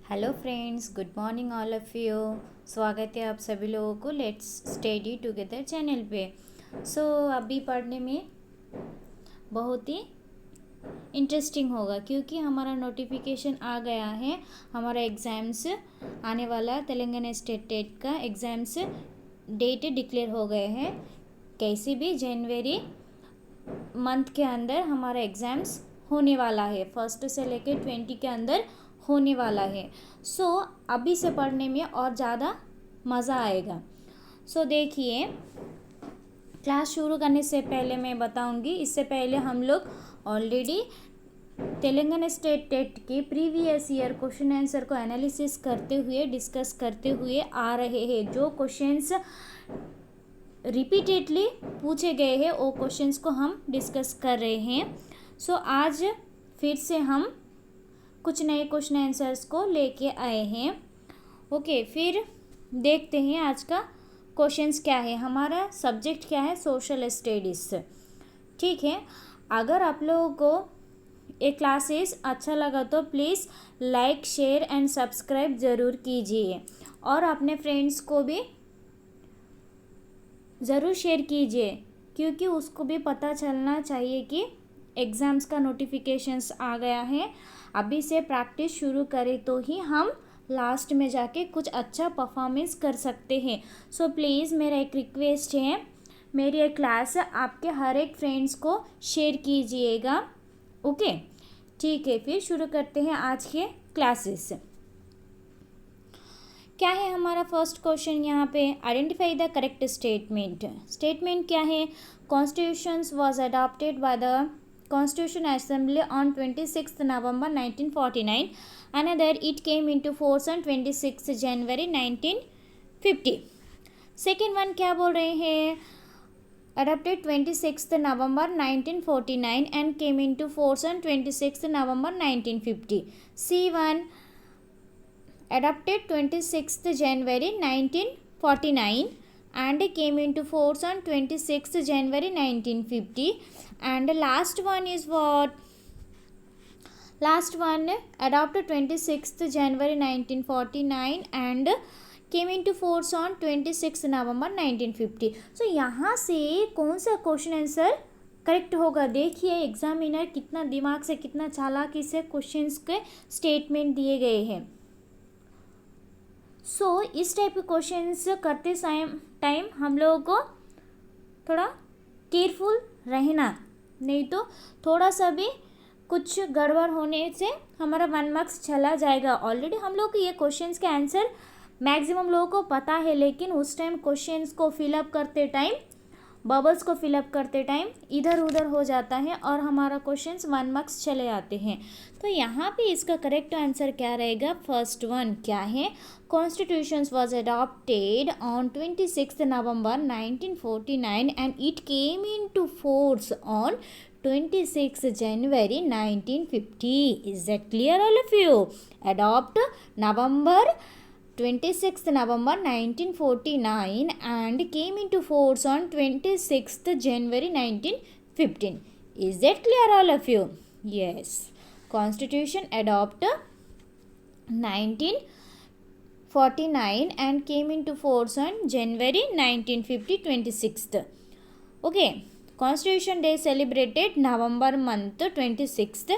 Hello friends, good morning all of you. स्वागत है आप सभी लोगों को लेट्स स्टडी टुगेदर चैनल पे। अभी पढ़ने में बहुत ही इंटरेस्टिंग होगा क्योंकि हमारा नोटिफिकेशन आ गया है। हमारा एग्ज़ाम्स आने वाला तेलंगाना स्टेट टेट का एग्ज़ाम्स डेट डिक्लेयर हो गए हैं। कैसे भी जनवरी मंथ के अंदर हमारा एग्ज़ाम्स होने वाला है, 1 से लेकर 20 के अंदर होने वाला है। अभी से पढ़ने में और ज़्यादा मज़ा आएगा। देखिए, क्लास शुरू करने से पहले मैं बताऊंगी, इससे पहले हम लोग ऑलरेडी तेलंगाना स्टेट टेट के प्रीवियस ईयर क्वेश्चन आंसर को एनालिसिस करते हुए डिस्कस करते हुए आ रहे हैं। जो क्वेश्चंस रिपीटेडली पूछे गए हैं वो क्वेश्चंस को हम डिस्कस कर रहे हैं। आज फिर से हम कुछ नए क्वेश्चन आंसर्स को लेके आए हैं। फिर देखते हैं आज का क्वेश्चंस क्या है। हमारा सब्जेक्ट क्या है? Social studies. ठीक है, अगर आप लोगों को ये क्लासेस अच्छा लगा तो please like, share and subscribe ज़रूर कीजिए और अपने फ्रेंड्स को भी ज़रूर शेयर कीजिए क्योंकि उसको भी पता चलना चाहिए कि एग्ज़ाम्स का नोटिफिकेशंस आ गया है। अभी से प्रैक्टिस शुरू करें तो ही हम लास्ट में जाके कुछ अच्छा परफॉर्मेंस कर सकते हैं। प्लीज़ मेरा एक रिक्वेस्ट है, मेरी एक क्लास आपके हर एक फ्रेंड्स को शेयर कीजिएगा। ओके, ठीक है, फिर शुरू करते हैं आज के क्लासेस। क्या है हमारा फर्स्ट क्वेश्चन यहाँ पे? Identify the correct statement. Statement क्या है? Constitutions was adopted by the Constitution Assembly on 26th November 1949. Another, it came into force on 26th January 1950. Second one क्या बोल रहे हैं? Adopted 26th November 1949 and came into force on 26th November 1950. C1, adopted 26th January 1949 and came into force on 26th January 1950. And last one is what? Last one adopted 26th January 1949 and came into force on 26th November 1950. यहाँ से कौन सा question answer correct होगा? देखिए, examiner कितना दिमाग से, कितना चालाकी से क्वेश्चंस के स्टेटमेंट दिए गए हैं। इस टाइप के क्वेश्चंस करते टाइम हम लोगों को थोड़ा केयरफुल रहना, नहीं तो थोड़ा सा भी कुछ गड़बड़ होने से हमारा 1 मार्क्स चला जाएगा। ऑलरेडी हम लोग को ये क्वेश्चंस के आंसर मैक्सिमम लोगों को पता है, लेकिन उस टाइम क्वेश्चंस को फिलअप करते टाइम, बबल्स को फिलअप करते टाइम इधर उधर हो जाता है और हमारा क्वेश्चंस 1 मार्क्स चले आते हैं। यहाँ पे इसका करेक्ट आंसर क्या रहेगा? फर्स्ट वन क्या है? Constitutions was adopted on 26th November 1949 and it came into force on 26th January 1950. Is that clear all of you? Adopt November 26th November 1949 and came into force on 26th January 1915. Is that clear all of you? Yes. Constitution adopt 1949 and came into force on January 1950, 26th. Okay. Constitution Day celebrated November month 26th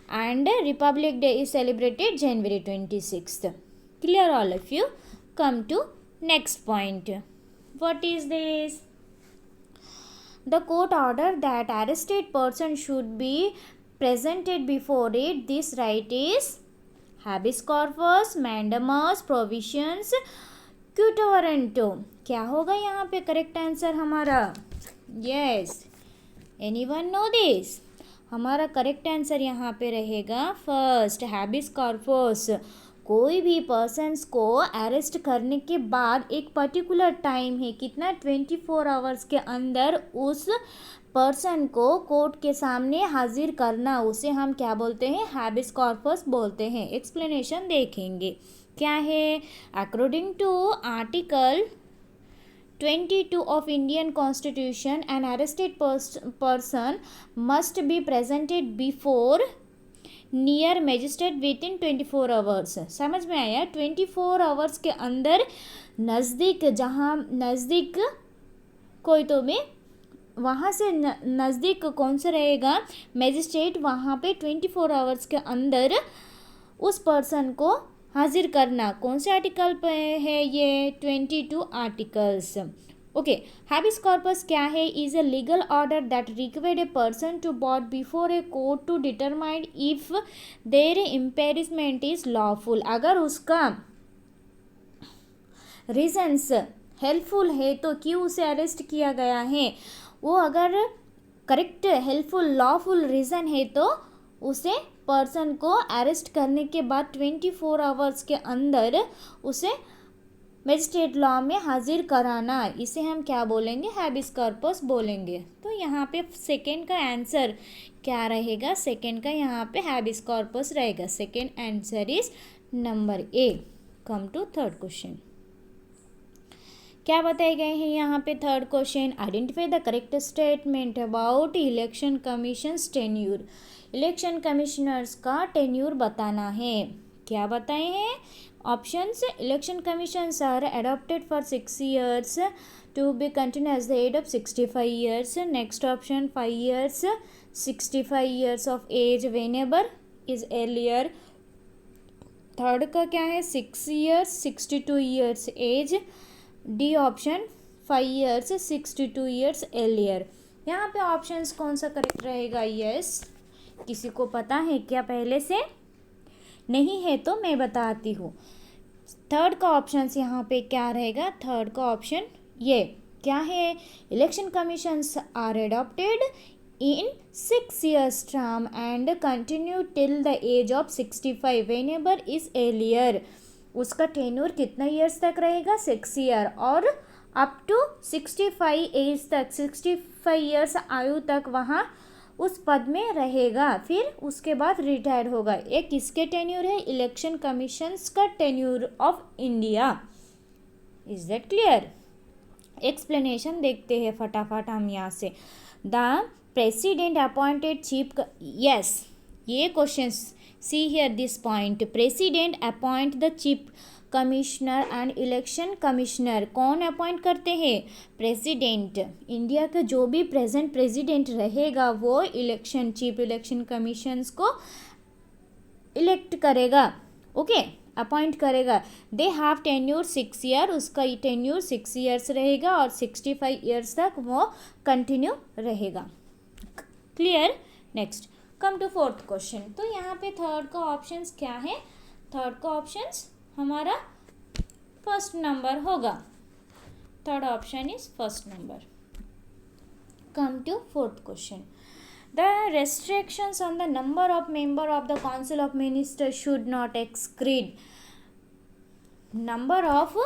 and Republic Day is celebrated January 26th. Clear all of you? Come to next point. What is this? The court ordered that arrested person should be presented before it. This right is habeas corpus, mandamus, provisions, quid warranto. क्या होगा यहाँ पे correct answer हमारा? Yes. Anyone know this? हमारा correct answer यहाँ पे रहेगा first, habeas corpus. कोई भी पर्सन्स को अरेस्ट करने के बाद एक पर्टिकुलर टाइम है, कितना? 24 आवर्स के अंदर उस पर्सन को कोर्ट के सामने हाजिर करना, उसे हम क्या बोलते हैं? हैबिस कॉर्पस बोलते हैं। एक्सप्लेनेशन देखेंगे क्या है। According to article 22 of Indian Constitution, an arrested person must be presented before near magistrate with in 24 hours. समझ में आया? 24 आवर्स के अंदर नज़दीक, जहाँ नज़दीक कोई तो में वहाँ से नज़दीक कौन सा रहेगा मजिस्ट्रेट, वहाँ पे 24 आवर्स के अंदर उस पर्सन को हाजिर करना। कौन से आर्टिकल पे है ये? 22 आर्टिकल्स। ओके, हैबिस कॉर्पस क्या है? Is a legal order that required a person to bought before a court to determine if there imprisonment is lawful. अगर उसका रीजंस हेल्पफुल है तो क्यों उसे अरेस्ट किया गया है, वो अगर करेक्ट हेल्पफुल लॉफुल रीज़न है तो उसे पर्सन को अरेस्ट करने के बाद 24 आवर्स के अंदर उसे मजिस्ट्रेट लॉ में हाजिर कराना। इसे हम क्या बोलेंगे? हैबिस कॉर्पस बोलेंगे। तो यहाँ पे सेकेंड का आंसर क्या रहेगा? सेकेंड का यहाँ पे हैबिस कॉर्पस रहेगा। Second answer is number A. Come to third question. क्या बताए गए हैं यहाँ पे? Third question, identify the correct statement about election commission tenure. Election commissioners का टेन्यूर बताना है। क्या बताए हैं? Options, election commissions are adopted for 6 years to be continued as the age of 65 years. Next option 5 years, 65 years of age whenever is earlier. Third का क्या है? 6 years, 62 years age. D option 5 years, 62 years earlier। यहाँ पे options कौन सा correct रहेगा? Yes, किसी को पता है क्या पहले से? नहीं है तो मैं बताती हूँ। थर्ड का ऑप्शन यहाँ पे क्या रहेगा? थर्ड का ऑप्शन ये क्या है? Election commissions are adopted in 6 years term and continue till the age of 65 whenever is earlier। उसका टेन्योर कितना ईयर्स तक रहेगा? 6 year, और अप टू 65 एज तक, 65 ईयर्स आयु तक वहाँ उस पद में रहेगा, फिर उसके बाद रिटायर होगा। ये किसके टेन्योर है? इलेक्शन कमीशंस का tenure of India. Is that clear? Explanation देखते हैं फटाफट हम यहाँ से। The president appointed chief, yes, ये question see here this point. President appoint the chief commissioner and election commissioner. कौन अपॉइंट करते हैं? प्रेसिडेंट। इंडिया का जो भी प्रेजेंट प्रेसिडेंट रहेगा वो इलेक्शन चीफ इलेक्शन कमीशंस को इलेक्ट करेगा। ओके, अपॉइंट करेगा। दे हैव टेन्यूर 6 year, उसका टेन्यूर 6 years रहेगा और 65 years तक वो कंटिन्यू रहेगा। Clear? Next, come to fourth question. तो यहाँ पे थर्ड का ऑप्शंस क्या है? थर्ड का ऑप्शंस हमारा फर्स्ट नंबर होगा। Third option is first number. Come to fourth question. The restrictions on the number of member of the Council of Ministers should not exceed number of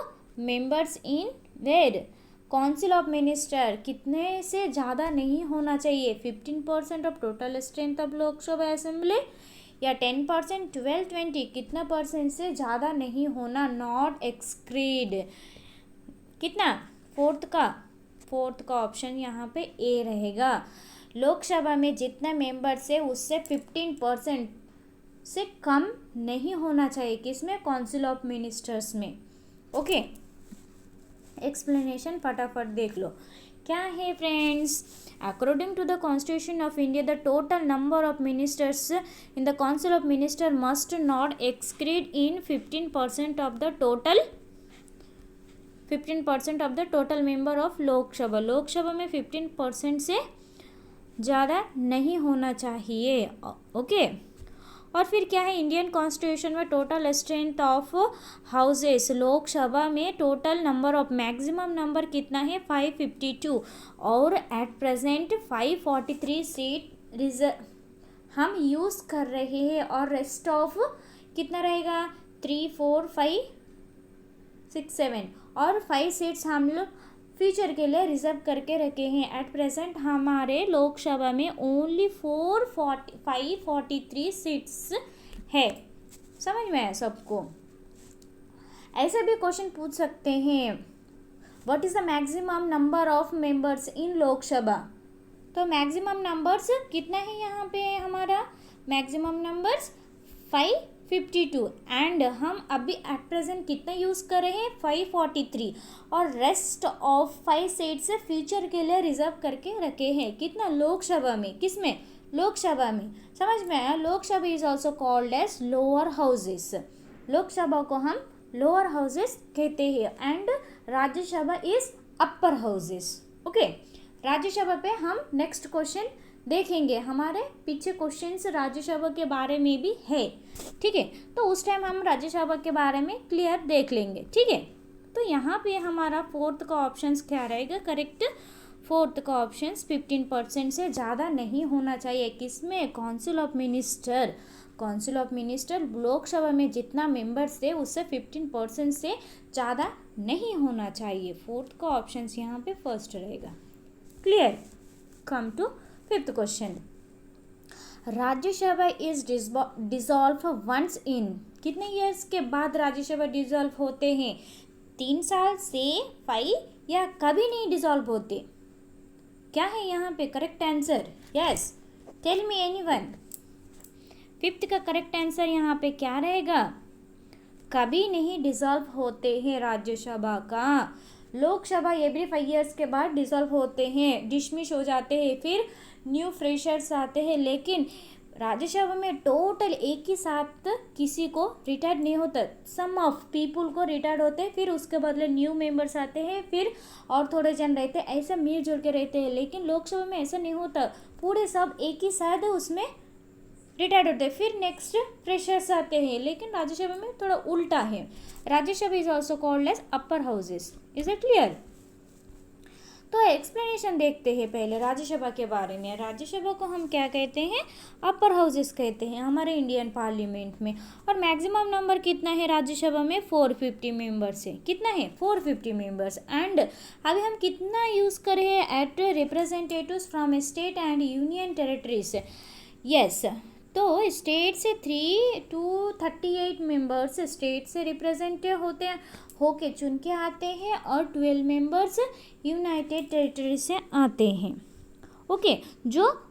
members in where council of minister कितने से ज़्यादा नहीं होना चाहिए? 15% of total strength of Lok Sabha assembly या 10%, 12, 20, कितना percent से ज़्यादा नहीं होना? नॉट एक्सक्रीड। कितना? फोर्थ का ऑप्शन यहाँ पे ए रहेगा। लोकसभा में जितना मेंबर्स है उससे 15% से कम नहीं होना चाहिए। किसमें? काउंसिल ऑफ मिनिस्टर्स में। ओके, एक्सप्लेनेशन फटाफट देख लो। क्या है friends? According to the constitution of India the total number of ministers in the council of minister must not exceed in 15% of the total 15% of the total member of Lok Sabha. Lok Sabha में 15% से ज़्यादा नहीं होना चाहिए। ओके, और फिर क्या है? इंडियन कॉन्स्टिट्यूशन में total strength of houses, Lok Sabha में total number of maximum number कितना है? 552, और एट प्रेजेंट 543 सीट रिजर्व हम यूज़ कर रहे हैं, और रेस्ट ऑफ कितना रहेगा? 3, 4, 5, 6, 7, और 5 सीट्स हम लोग फ्यूचर के लिए रिजर्व करके रखे हैं। एट प्रेजेंट हमारे लोकसभा में ओनली 543 सीट्स है। समझ में आया सबको? ऐसे भी क्वेश्चन पूछ सकते हैं, what is the maximum number of members in Lok Sabha? तो मैक्सिमम नंबर्स कितना है यहाँ पे हमारा? मैक्सिमम नंबर्स 552 एंड हम अभी एट प्रेजेंट कितना यूज़ कर रहे हैं 543 और रेस्ट ऑफ 5 सीट्स फ्यूचर के लिए रिजर्व करके रखे हैं कितना लोकसभा में किसमें लोकसभा में समझ में आया Lok Sabha is also called as lower houses Lok Sabha को हम लोअर हाउसेस कहते हैं and Rajya Sabha is upper houses okay Rajya Sabha पे हम नेक्स्ट क्वेश्चन देखेंगे हमारे पीछे क्वेश्चंस राज्यसभा के बारे में भी है ठीक है तो उस टाइम हम राज्यसभा के बारे में क्लियर देख लेंगे ठीक है तो यहाँ पे हमारा फोर्थ का ऑप्शन क्या रहेगा करेक्ट फोर्थ का ऑप्शन 15% से ज़्यादा नहीं होना चाहिए किसमें काउंसिल ऑफ मिनिस्टर लोकसभा में जितना मेंबर्स थे उससे 15% से ज़्यादा नहीं होना चाहिए फोर्थ का ऑप्शन यहाँ पे फर्स्ट रहेगा clear come to fifth question Rajya Sabha is dissolve once in कितने ईयर्स के बाद राज्यसभा डिसॉल्व होते हैं 3 साल से 5 या कभी नहीं डिसॉल्व होते क्या है यहाँ पे correct answer yes tell me anyone fifth का करेक्ट आंसर यहाँ पे क्या रहेगा कभी नहीं डिसॉल्व होते हैं राज्यसभा का लोकसभा एवरी 5 इयर्स के बाद डिसॉल्व होते हैं डिसमिस हो जाते हैं फिर न्यू फ्रेशर्स आते हैं लेकिन राज्यसभा में टोटल एक ही साथ किसी को रिटायर्ड नहीं होता सम ऑफ पीपल को रिटायर्ड होते हैं फिर उसके बदले न्यू मेंबर्स आते हैं फिर और थोड़े जन रहते हैं ऐसा मिलजुल के रहते हैं लेकिन लोकसभा में ऐसा नहीं होता पूरे सब एक ही साथ उसमें रिटायर्ड होते हैं फिर नेक्स्ट फ्रेशर्स आते हैं लेकिन राज्यसभा में थोड़ा उल्टा है Rajya Sabha is also called as upper houses is it clear तो एक्सप्लेनेशन देखते हैं पहले राज्यसभा के बारे में राज्यसभा को हम क्या कहते हैं अपर हाउसेस कहते हैं हमारे इंडियन पार्लियामेंट में और मैक्सिमम नंबर कितना है राज्यसभा में 450 मेंबर्स है कितना है 450 मेंबर्स एंड अभी हम कितना यूज़ करें eight representatives from state and union territories yes तो स्टेट से 238 मेंबर्स स्टेट से रिप्रेजेंट होते हैं होके चुन के आते हैं और 12 मेंबर्स यूनाइटेड टेरिटरी से आते हैं ओके जो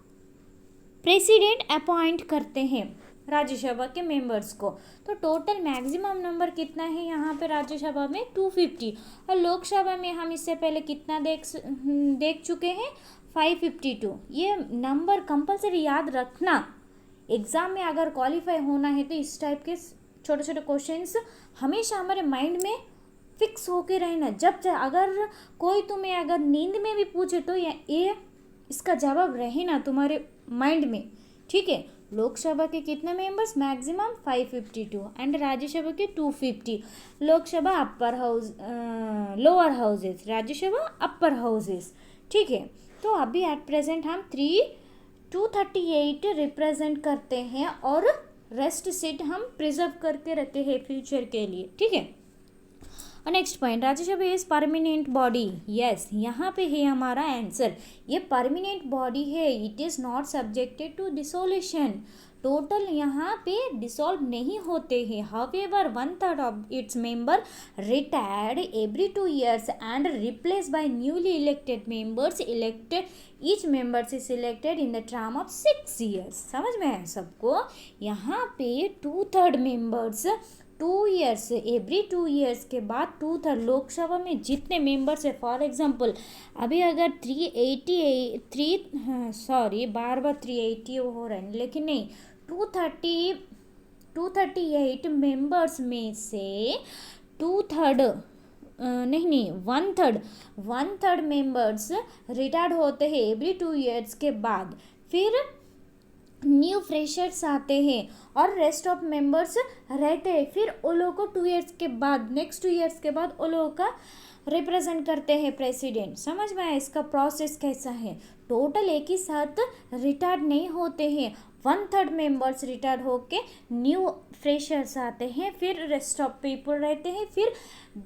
प्रेसिडेंट अपॉइंट करते हैं राज्यसभा के मेंबर्स को तो टोटल मैक्सिमम नंबर कितना है यहाँ पे राज्यसभा में 250 और लोकसभा में हम इससे पहले कितना देख चुके हैं 552 ये नंबर कंपलसरी याद रखना एग्ज़ाम में अगर क्वालिफाई होना है तो इस टाइप के छोटे छोटे क्वेश्चंस हमेशा हमारे माइंड में फिक्स होके रहना जब अगर कोई तुम्हें अगर नींद में भी पूछे तो ये इसका जवाब रहे ना तुम्हारे माइंड में ठीक है लोकसभा के कितने मेंबर्स मैक्सिमम 552 एंड राज्यसभा के 250 Lok Sabha upper house lower houses Rajya Sabha upper houses ठीक है तो अभी एट प्रेजेंट हम 238 रिप्रेजेंट करते हैं और रेस्ट सीट हम प्रिजर्व करके रखते हैं फ्यूचर के लिए ठीक है और next point Rajya Sabha is permanent body yes यहाँ पे है हमारा आंसर ये परमानेंट बॉडी है it is not subjected to dissolution total यहाँ पे डिसॉल्व नहीं होते हैं however 1/3 of its member retired every 2 years and replace by newly elected members elected each members is elected in the term of 6 years समझ में आया सबको यहाँ पे 2/3 मेंबर्स 2 years एवरी 2 years के बाद 2/3 लोकसभा में जितने मेंबर्स है फॉर एग्जांपल अभी अगर 383 बार 380 हो रहा है लेकिन नहीं 238 मेंबर्स में से 1/3 मेंबर्स रिटायर्ड होते हैं एवरी 2 years के बाद फिर न्यू फ्रेशर्स आते हैं और रेस्ट ऑफ मेंबर्स रहते हैं फिर वो लोग को 2 years के बाद नेक्स्ट 2 years के बाद वो लोगों का रिप्रेजेंट करते हैं प्रेसिडेंट समझ में आया इसका प्रोसेस कैसा है टोटल एक ही साथ रिटायर्ड नहीं होते हैं 1/3 मेंबर्स रिटायर्ड होके न्यू फ्रेशर्स आते हैं फिर रेस्ट ऑफ पीपल रहते हैं फिर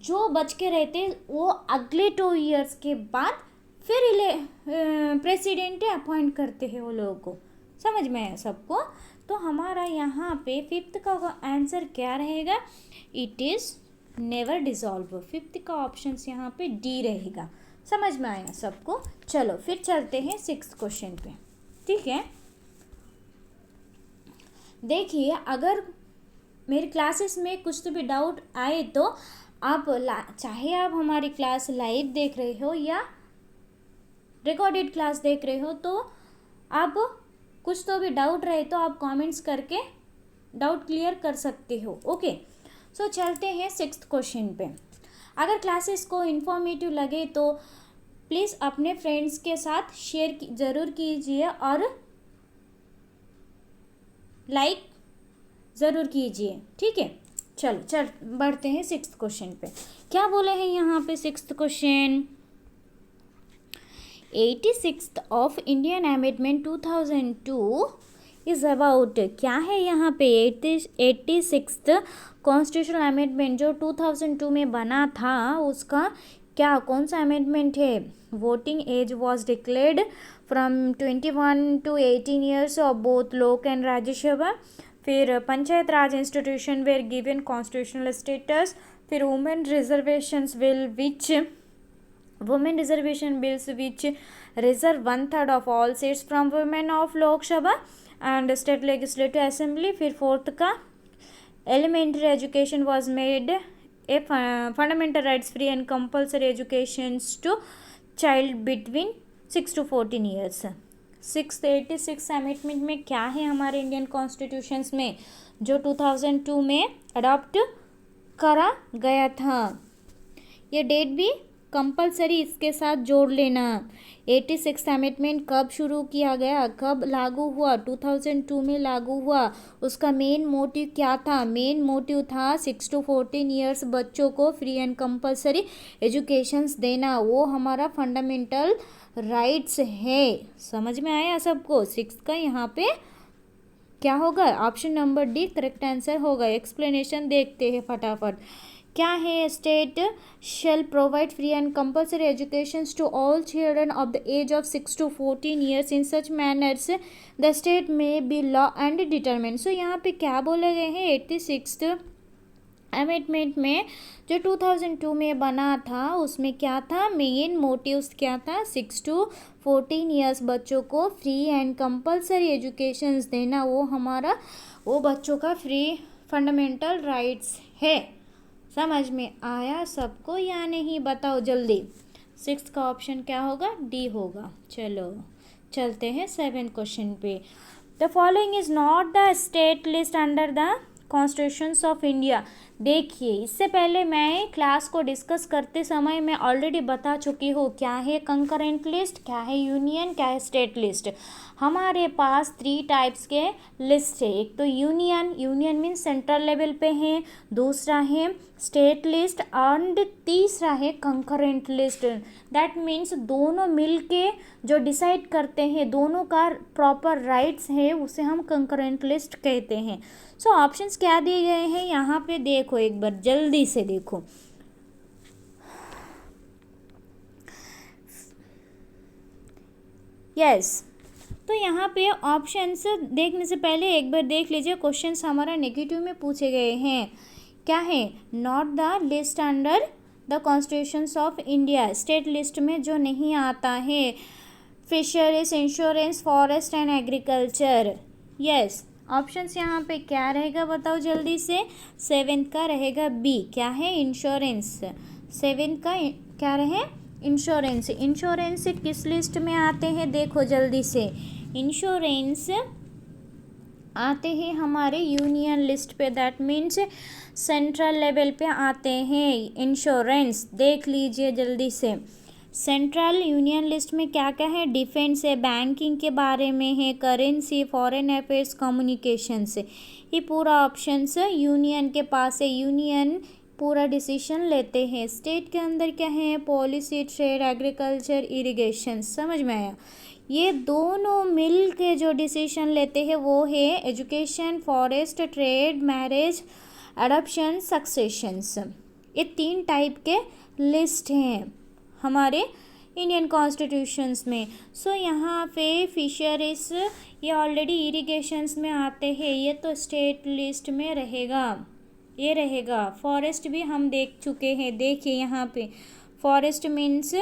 जो बच के रहते हैं वो अगले 2 years के बाद फिर प्रेसिडेंट अपॉइंट करते हैं वो लोगों को समझ में आया सबको तो हमारा यहाँ पे फिफ्थ का आंसर क्या रहेगा it is never dissolve fifth का ऑप्शन यहाँ पे डी रहेगा समझ में आया सबको चलो फिर चलते हैं 6th क्वेश्चन पे ठीक है देखिए, अगर मेरी क्लासेस में कुछ तो भी डाउट आए तो आप चाहे आप हमारी क्लास लाइव देख रहे हो या रिकॉर्डेड क्लास देख रहे हो, तो आप कुछ तो भी डाउट रहे तो आप कमेंट्स करके डाउट क्लियर कर सकते हो। ओके, सो चलते हैं 6th क्वेश्चन पे। अगर क्लासेस को इन्फॉर्मेटिव लगे तो प्लीज़ अपने फ्रेंड्स के साथ शेयर ज़रूर कीजिए और लाइक ज़रूर कीजिए, ठीक है। चल बढ़ते हैं 6th क्वेश्चन पे। क्या बोले हैं यहाँ पे 6th question, 86th of Indian amendment 2002 is about, क्या है यहाँ पे 86th कॉन्स्टिट्यूशनल अमेंडमेंट जो 2002 में बना था, उसका क्या कौन सा अमेंडमेंट है। Voting age was declared from 21 to 18 years of both Lok and Rajya Sabha. फिर panchayat raj institution were given constitutional status. फिर women reservation bills which reserve 1/3 of all seats from women of Lok Sabha and state legislative assembly। फिर 4th का elementary education was made a fundamental rights free and compulsory education to child between 6 to 14 years। 86 amendment में क्या है हमारे Indian constitutions में जो 2002 में adopt करा गया था। ये डेट भी कंपलसरी इसके साथ जोड़ लेना। 86 अमेंडमेंट कब शुरू किया गया, कब लागू हुआ, 2002 में लागू हुआ। उसका मेन मोटिव क्या था, मेन मोटिव था 6 to 14 ईयर्स बच्चों को फ्री एंड कंपलसरी एजुकेशंस देना। वो हमारा फंडामेंटल राइट्स है। समझ में आया सबको। 6 का यहाँ पे क्या होगा, option number D correct answer होगा। एक्सप्लेनेशन देखते हैं फटाफट। क्या है, state shall provide free and compulsory education to all children of the age of 6 to 14 years in such manners the state may be law and determine. So यहाँ पे क्या बोले गए हैं, 86 अमेंडमेंट में जो 2002 में बना था उसमें क्या था, मेन मोटिव्स क्या था, 6 to 14 ईयर्स बच्चों को फ्री एंड कंपलसरी एजुकेशन देना। वो बच्चों का फ्री फंडामेंटल राइट्स है। समझ में आया सबको या नहीं, बताओ जल्दी। 6 का ऑप्शन क्या होगा, डी होगा। चलो चलते हैं 7th क्वेश्चन पे। The following is not the state list under the constitutions of India. देखिए, इससे पहले मैं क्लास को डिस्कस करते समय मैं ऑलरेडी बता चुकी हूँ क्या है कंकरेंट लिस्ट, क्या है यूनियन, क्या है स्टेट लिस्ट। हमारे पास 3 टाइप्स के लिस्ट है। एक तो यूनियन मीन्स सेंट्रल लेवल पे है, दूसरा है स्टेट लिस्ट एंड तीसरा है कंकरेंट लिस्ट। दैट मीन्स दोनों मिलके जो डिसाइड करते हैं, दोनों का प्रॉपर राइट्स है, उसे हम कंकरेंट लिस्ट कहते हैं। सो ऑप्शंस क्या दिए गए हैं यहाँ पे देखो, एक बार जल्दी से देखो। यस, तो यहाँ पे ऑप्शंस देखने से पहले एक बार देख लीजिए, क्वेश्चंस हमारा नेगेटिव में पूछे गए हैं। क्या है, not the list under the constitutions of India, state list में जो नहीं आता है। Fisheries, insurance, forest and agriculture. Yes, options यहाँ पे क्या रहेगा बताओ जल्दी से। 7th का रहेगा बी, क्या है, इंश्योरेंस। 7th का क्या रहे, इंश्योरेंस। इंश्योरेंस किस लिस्ट में आते हैं देखो जल्दी से। इंश्योरेंस आते हैं हमारे यूनियन लिस्ट पे, दैट मीन्स सेंट्रल लेवल पे आते हैं इंश्योरेंस। देख लीजिए जल्दी से। सेंट्रल यूनियन लिस्ट में क्या क्या है, डिफेंस है, बैंकिंग के बारे में है, करेंसी, फॉरेन अफेयर्स, कम्युनिकेशन से। ये पूरा ऑप्शंस यूनियन के पास है। यूनियन पूरा डिसीजन लेते हैं। स्टेट के अंदर क्या है, पॉलिसी, ट्रेड, एग्रीकल्चर, इरिगेशन। समझ में आया। ये दोनों मिल के जो डिसीजन लेते हैं वो है education, forest, trade, marriage, adoption, successions. ये 3 टाइप के लिस्ट हैं हमारे इंडियन कॉन्स्टिट्यूशंस में। सो यहाँ पे फिशरीज ये ऑलरेडी इरिगेशंस में आते हैं, ये तो स्टेट लिस्ट में रहेगा, ये रहेगा। फॉरेस्ट भी हम देख चुके हैं। देखिए यहाँ पे फॉरेस्ट मीन्स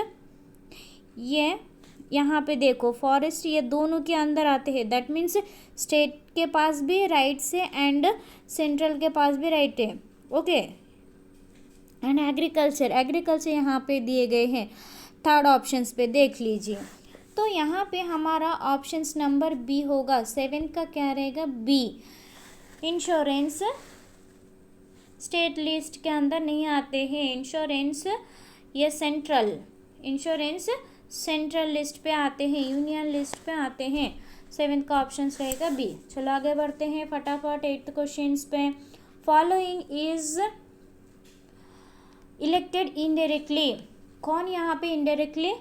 यहाँ पे देखो फॉरेस्ट ये दोनों के अंदर आते हैं, दैट मीन्स स्टेट के पास भी राइट्स है एंड सेंट्रल के पास भी राइट है। ओके, एंड एग्रीकल्चर यहाँ पे दिए गए हैं थर्ड ऑप्शंस पे, देख लीजिए। तो यहाँ पे हमारा ऑप्शंस नंबर बी होगा, 7 का क्या रहेगा, बी। इंश्योरेंस स्टेट लिस्ट के अंदर नहीं आते हैं, इंश्योरेंस ये इंश्योरेंस सेंट्रल लिस्ट पे आते हैं, यूनियन लिस्ट पे आते हैं। 7 का ऑप्शन रहेगा बी। चलो आगे बढ़ते हैं फटाफट 8th क्वेश्चन पे। फॉलोइंग इज इलेक्टेड इनडायरेक्टली, कौन यहाँ पे इनडायरेक्टली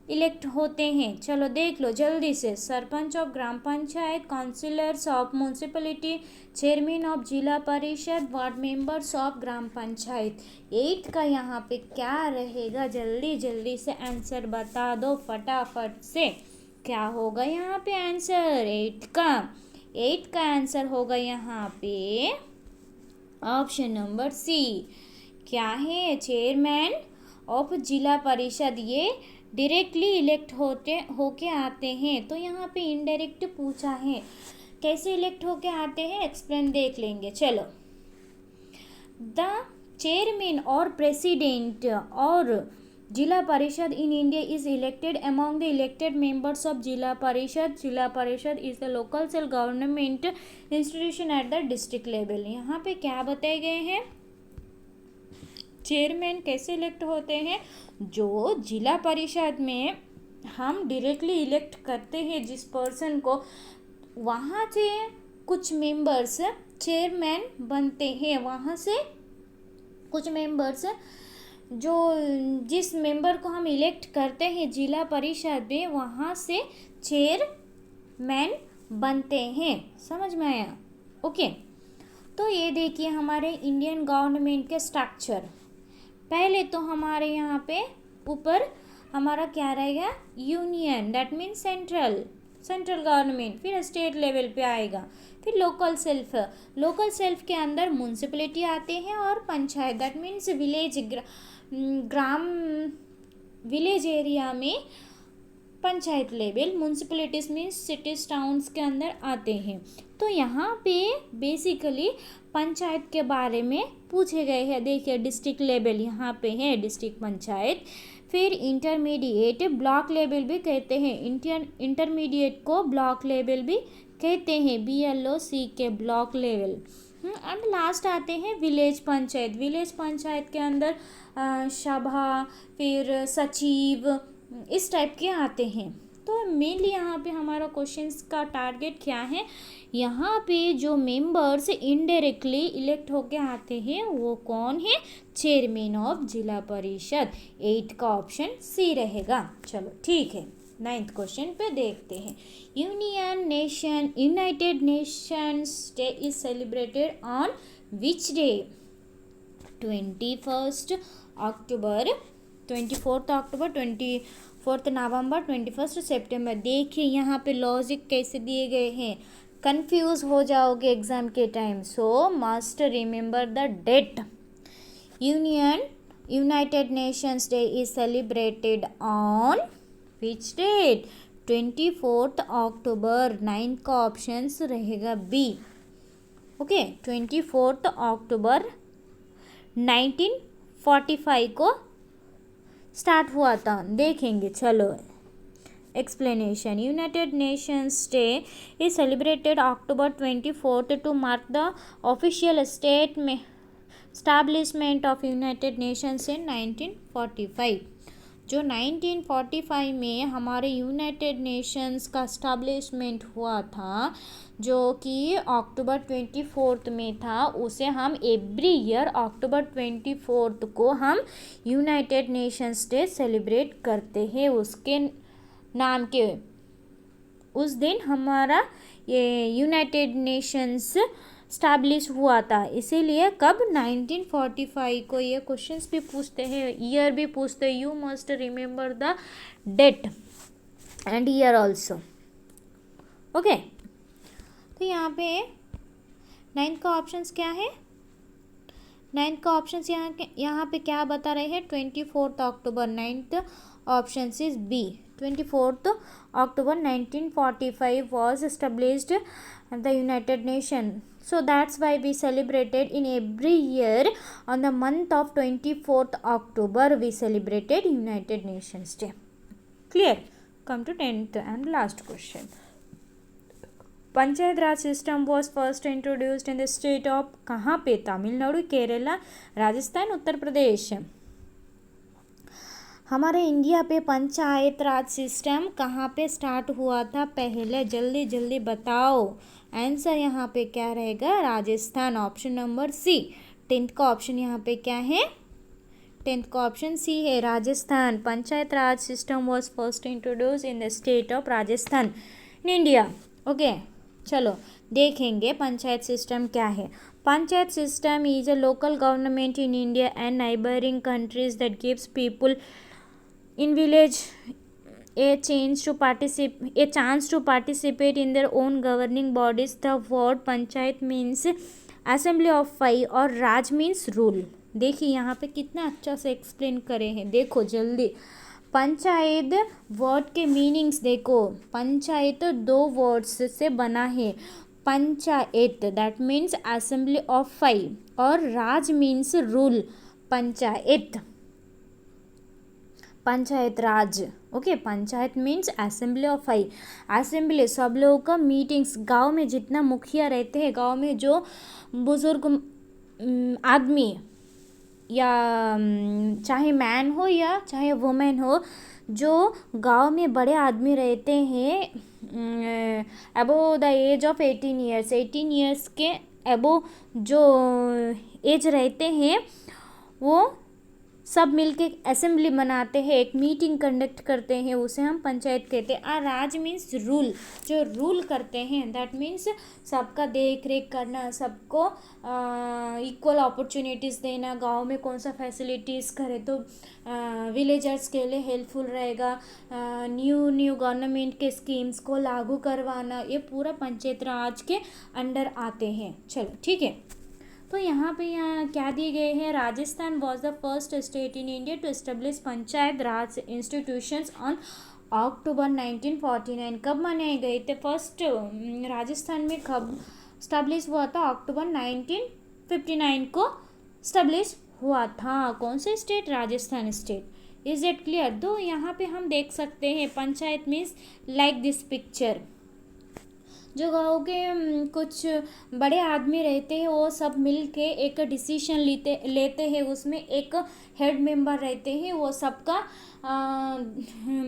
इलेक्ट होते हैं, चलो देख लो जल्दी से। Sarpanch of gram panchayat, councillors of municipality, chairman of जिला परिषद, ward members of gram panchayat. 8 का यहाँ पे क्या रहेगा, जल्दी जल्दी से आंसर बता दो फटाफट से। क्या होगा यहाँ पे आंसर 8 का आंसर होगा यहाँ पे ऑप्शन नंबर सी। क्या है, चेयरमैन ऑफ जिला परिषद ये डायरेक्टली इलेक्ट होके आते हैं। तो यहाँ पे इनडायरेक्ट पूछा है, कैसे इलेक्ट होके आते हैं एक्सप्लेन देख लेंगे। चलो, द चेयरमैन और प्रेसिडेंट और जिला परिषद in India is elected among the elected members of जिला परिषद। जिला परिषद is the local self government institution at the district level. यहाँ पे क्या बताए गए हैं, चेयरमैन कैसे इलेक्ट होते हैं, जो जिला परिषद में हम डायरेक्टली इलेक्ट करते हैं जिस पर्सन को, वहाँ से कुछ मेंबर्स चेयरमैन बनते हैं। वहाँ से कुछ मेंबर्स जो जिस मेंबर को हम इलेक्ट करते हैं जिला परिषद में, वहाँ से चेयरमैन बनते हैं। समझ में आया? ओके, तो ये देखिए हमारे इंडियन गवर्नमेंट के स्ट्रक्चर। पहले तो हमारे यहाँ पे ऊपर हमारा क्या रहेगा, union, that means central government, फिर स्टेट लेवल पे आएगा, फिर लोकल सेल्फ के अंदर म्यूनसिपलिटी आते हैं और panchayat, that means village area में panchayat level, municipalities means cities towns के अंदर आते हैं। तो यहाँ पे बेसिकली पंचायत के बारे में पूछे गए हैं। देखिए डिस्ट्रिक्ट लेवल यहाँ पे है डिस्ट्रिक्ट पंचायत, फिर इंटरमीडिएट ब्लॉक लेवल भी कहते हैं, इंटरमीडिएट को ब्लॉक लेवल भी कहते हैं, BLOC के ब्लॉक लेवल। एंड लास्ट आते हैं विलेज पंचायत के अंदर सभा, फिर सचिव, इस टाइप के आते हैं। तो मेनली यहाँ पे हमारा क्वेश्चंस का टारगेट क्या है, यहाँ पे जो मेंबर्स इनडायरेक्टली इलेक्ट होके आते हैं वो कौन है, चेयरमैन ऑफ जिला परिषद। 8 का ऑप्शन सी रहेगा। चलो ठीक है, 9th क्वेश्चन पे देखते हैं। United Nations day is celebrated on which day, 24 अक्टूबर, 24 अक्टूबर, 24 नवंबर, 21 सितंबर। देखिए यहाँ पे लॉजिक कैसे दिए गए हैं, कंफ्यूज हो जाओगे एग्जाम के time, so must remember the date. United Nations day is celebrated on which date, 24 October. 9 का ऑप्शन रहेगा बी। ओके, 24 अक्टूबर 1945 को स्टार्ट हुआ था, देखेंगे। चलो explanation. United Nations day is celebrated October 24 to mark the official state में establishment of United Nations in 1945। जो 1945 में हमारे यूनाइटेड नेशंस का स्टैब्लिशमेंट हुआ था, जो कि October 24 में था, उसे हम एवरी ईयर October 24 को हम यूनाइटेड नेशंस डे सेलिब्रेट करते हैं। उसके नाम के उस दिन हमारा ये यूनाइटेड नेशंस स्टैब्लिश हुआ था, इसीलिए कब 1945 को। ये क्वेश्चंस भी पूछते हैं, ईयर भी पूछते हैं, you must remember the date and year also. Okay, तो यहाँ पे 9th का ऑप्शंस क्या है, 9th का ऑप्शंस यहाँ पे क्या बता रहे हैं, 24 October. 9th option is B, 24th October 1945 was established the United Nations. So that's why we celebrated in every year on the month of 24th October we celebrated United Nations Day. Clear? Come to 10th and last question. Panchayat raj system was first introduced in the state of, कहाँ पे? तमिलनाडु, केरला, राजस्थान, उत्तर प्रदेश. हमारे India पे panchayat raj system कहाँ पे start हुआ था पहले? जल्दी जल्दी बताओ. आंसर यहाँ पे क्या रहेगा? Rajasthan. Option number C. 10th का ऑप्शन यहाँ पे क्या है? 10th का ऑप्शन सी है, Rajasthan. Panchayat raj system was first introduce in the state of Rajasthan in India. Okay, चलो देखेंगे पंचायत सिस्टम क्या है. Panchayat system is a local government in India and neighbouring countries that gives people in village a chance to participate in their own governing bodies. The word panchayat means assembly of five और राज means rule. देखिए यहाँ पे कितना अच्छा से explain करे हैं. देखो जल्दी, पंचायत वर्ड के मीनिंग्स देखो. पंचायत 2 वर्ड्स से बना है. Panchayat that means assembly of 5 और raj means rule. Panchayat raj. Okay, panchayat means assembly of 5. Assembly सब लोगों का मीटिंग्स. गांव में जितना मुखिया रहते हैं, गांव में जो बुजुर्ग आदमी या चाहे मैन हो या चाहे वुमेन हो, जो गांव में बड़े आदमी रहते हैं above the age of 18 years के अबो जो एज रहते हैं, वो सब मिलके असेंबली बनाते हैं, एक मीटिंग कंडक्ट करते हैं, उसे हम पंचायत कहते हैं. और राज मीन्स रूल, जो रूल करते हैं. दैट मीन्स सबका देख रेख करना, सबको इक्वल अपॉर्चुनिटीज़ देना. गांव में कौन सा फैसिलिटीज़ करे तो विलेजर्स के लिए हेल्पफुल रहेगा. न्यू गवर्नमेंट के स्कीम्स को लागू करवाना, ये पूरा पंचायत राज के अंडर आते हैं. चलो ठीक है. तो यहाँ क्या दिए गए हैं? Rajasthan was the first state in India to establish panchayat raj institutions on October 1949. कब मनाए गए थे? फर्स्ट राजस्थान में कब स्टैब्लिश हुआ था? अक्टूबर 1959 को स्टैब्लिश हुआ था. कौन से state? Rajasthan state. Is it clear? तो यहाँ पे हम देख सकते हैं panchayat means like this picture. जो गाँव के कुछ बड़े आदमी रहते हैं, वो सब मिल के एक डिसीजन लेते हैं. उसमें एक हेड मेंबर रहते हैं, वो सबका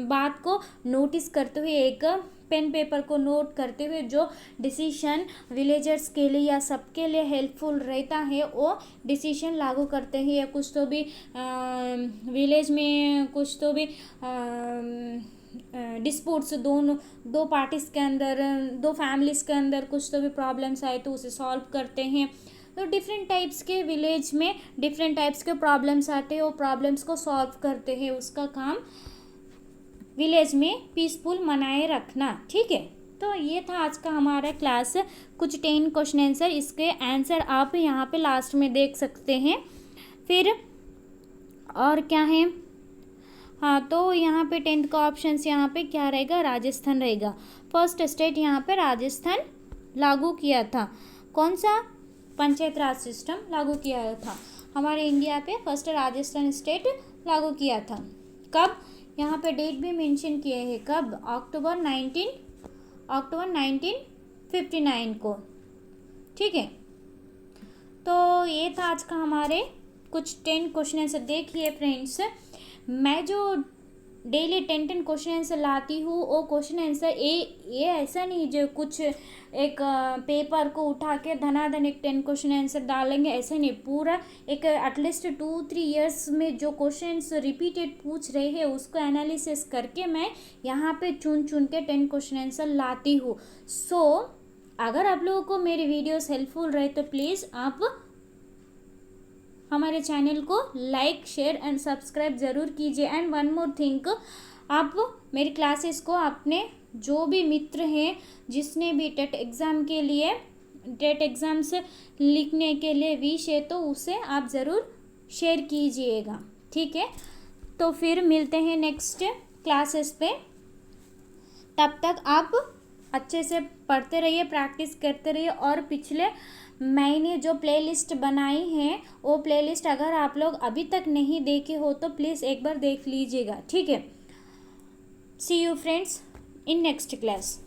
बात को नोटिस करते हुए, एक पेन पेपर को नोट करते हुए जो डिसीजन विलेजर्स के लिए या सबके लिए हेल्पफुल रहता है, वो डिसीजन लागू करते हैं. या कुछ तो भी विलेज में कुछ तो भी डिस्प्यूट्स दो पार्टीज़ के अंदर, दो फैमिलीज़ के अंदर कुछ तो भी प्रॉब्लम्स आए तो उसे सॉल्व करते हैं. तो डिफरेंट टाइप्स के विलेज में डिफरेंट टाइप्स के प्रॉब्लम्स आते हैं, वो प्रॉब्लम्स को सॉल्व करते हैं. उसका काम विलेज में पीसफुल बनाए रखना. ठीक है. तो ये था आज का हमारा क्लास. कुछ 10 क्वेश्चन आंसर, इसके आंसर आप यहाँ पे लास्ट में देख सकते हैं. फिर और क्या है? हाँ, तो यहाँ पे 10th का ऑप्शन यहाँ पे क्या रहेगा? राजस्थान रहेगा. फर्स्ट स्टेट यहाँ पे राजस्थान लागू किया था. कौन सा पंचायत राज सिस्टम लागू किया था? हमारे इंडिया पे फर्स्ट राजस्थान स्टेट लागू किया था. कब? यहाँ पे डेट भी मेंशन किए हैं. कब? अक्टूबर 1959 को. ठीक है. तो ये था आज का हमारे कुछ 10 क्वेश्चन आंसर. देखिए फ्रेंड्स, मैं जो डेली 10 क्वेश्चन आंसर लाती हूँ, वो क्वेश्चन आंसर ये ऐसा नहीं जो कुछ एक पेपर को उठा के धनाधन एक 10 क्वेश्चन आंसर डालेंगे, ऐसा नहीं. पूरा एक एटलीस्ट 2-3 ईयर्स में जो क्वेश्चन रिपीटेड पूछ रहे हैं, उसको एनालिसिस करके मैं यहाँ पे चुन के 10 क्वेश्चन आंसर लाती हूँ. सो अगर आप लोगों को मेरी वीडियोस हेल्पफुल रहे तो प्लीज़ आप हमारे चैनल को लाइक, शेयर एंड सब्सक्राइब ज़रूर कीजिए. एंड वन मोर थिंग, आप मेरी क्लासेस को अपने जो भी मित्र हैं, जिसने भी टेट एग्ज़ाम्स लिखने के लिए विश है, तो उसे आप ज़रूर शेयर कीजिएगा. ठीक है. तो फिर मिलते हैं नेक्स्ट क्लासेस पे. तब तक आप अच्छे से पढ़ते रहिए, प्रैक्टिस करते रहिए। और पिछले मैंने जो प्लेलिस्ट बनाई है वो प्लेलिस्ट अगर आप लोग अभी तक नहीं देखे हो तो प्लीज़ एक बार देख लीजिएगा, ठीक है। See you friends in next class.